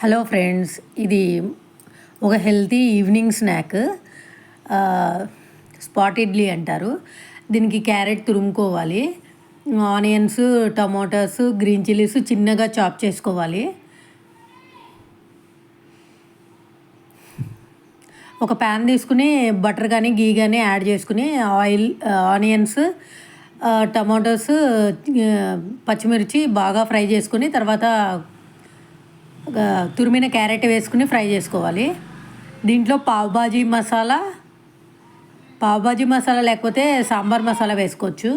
Hello friends, ఇది ఒక healthy evening snack. Spot idli అంటారు. దీనికి క్యారెట్ తురుముకోవాలి, ఆనియన్స్, టమాటోస్, గ్రీన్ చిల్లీస్ చిన్నగా చాప్ చేసుకోవాలి. ఒక ప్యాన్ తీసుకుని బటర్ కానీ గీ కానీ యాడ్ చేసుకుని ఆయిల్, ఆనియన్స్, టమాటోస్, పచ్చిమిర్చి బాగా ఫ్రై చేసుకుని తర్వాత తురిమిన క్యారెట్ వేసుకుని ఫ్రై చేసుకోవాలి. దీంట్లో పావుబాజీ మసాలా లేకపోతే సాంబార్ మసాలా వేసుకోవచ్చు.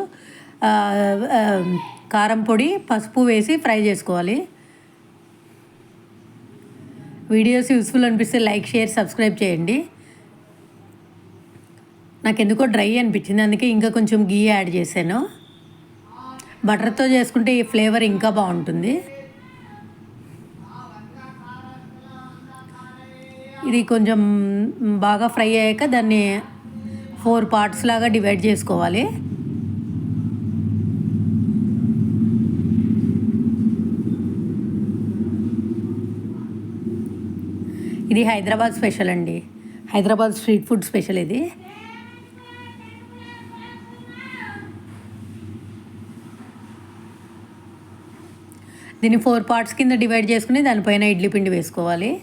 కారం పొడి, పసుపు వేసి ఫ్రై చేసుకోవాలి. వీడియోస్ యూస్ఫుల్ అనిపిస్తే లైక్, షేర్, సబ్స్క్రైబ్ చేయండి. నాకు ఎందుకో డ్రై అనిపించింది, అందుకే ఇంకా కొంచెం గీ యాడ్ చేశాను. బటర్తో చేసుకుంటే ఈ ఫ్లేవర్ ఇంకా బాగుంటుంది. ఇది కొంచెం బాగా ఫ్రై అయ్యాక దాన్ని 4 పార్ట్స్ లాగా డివైడ్ చేసుకోవాలి. ఇది హైదరాబాద్ స్పెషల్ అండి, హైదరాబాద్ స్ట్రీట్ ఫుడ్ స్పెషల్ ఇది. దీన్ని 4 పార్ట్స్ కింద డివైడ్ చేసుకుని దానిపైన ఇడ్లీ పిండి వేసుకోవాలి.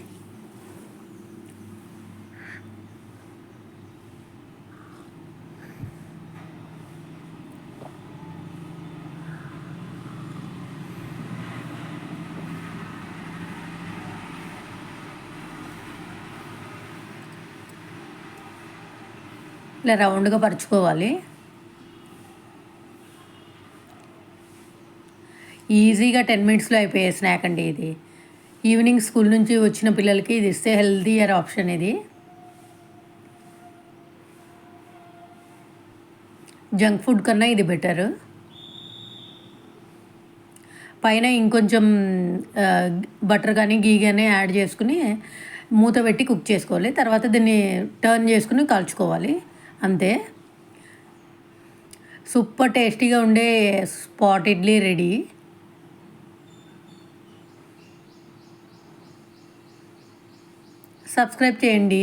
ఇలా రౌండ్గా పరుచుకోవాలి. ఈజీగా 10 మినిట్స్లో అయిపోయే స్నాక్ అండి ఇది. ఈవినింగ్ స్కూల్ నుంచి వచ్చిన పిల్లలకి ఇది ఇస్తే హెల్తీయర్ ఆప్షన్ ఇది. జంక్ ఫుడ్ కన్నా ఇది బెటర్. పైన ఇంకొంచెం బటర్ కానీ గీ కానీ యాడ్ చేసుకుని మూత పెట్టి కుక్ చేసుకోవాలి. తర్వాత దీన్ని టర్న్ చేసుకుని కాల్చుకోవాలి, అంతే. సూపర్ టేస్టీగా ఉండే స్పాట్ ఇడ్లీ రెడీ. సబ్స్క్రైబ్ చేయండి.